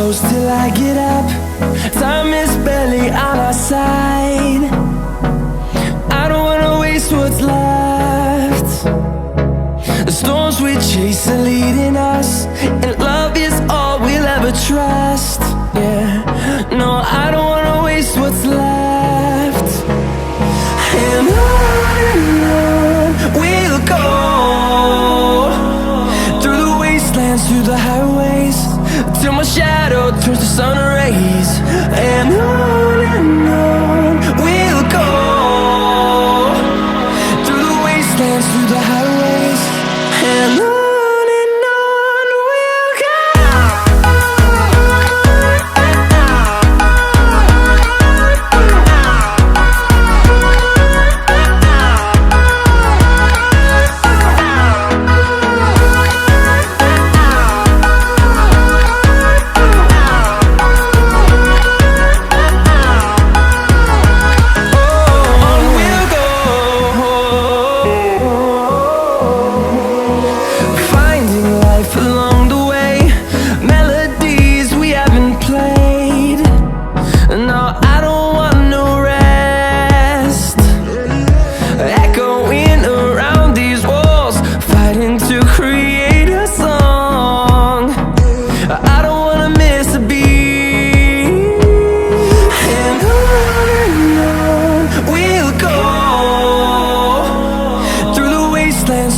close till I get up. Time is barely on our side. I don't wanna waste what's left. The storms we chase are leading us, and love is all we'll ever trust. Yeah, no, I don't wanna waste what's left. And on we'll go, through the wastelands, through the highways, till my shadow turns to sun rays. And on we'll go, through the wastelands, through the highways, and on we'll go.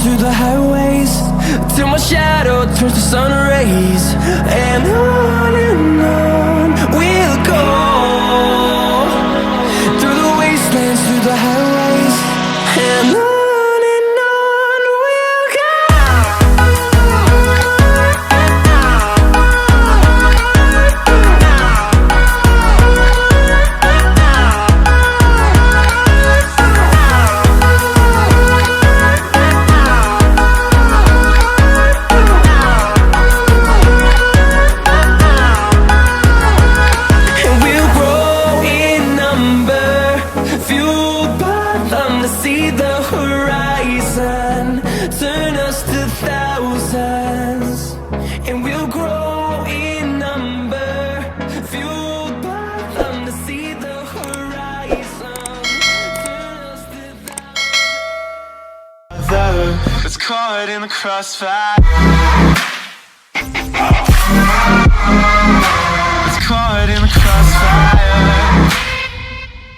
Through the highways, till my shadow turns to sun rays. And on we'll go, through the wastelands, through the highways, and on we'll go. See the horizon, turn us to thousands, and we'll grow in number, fueled by them to see the horizon, turn us to thousands. That's caught in the crossfire.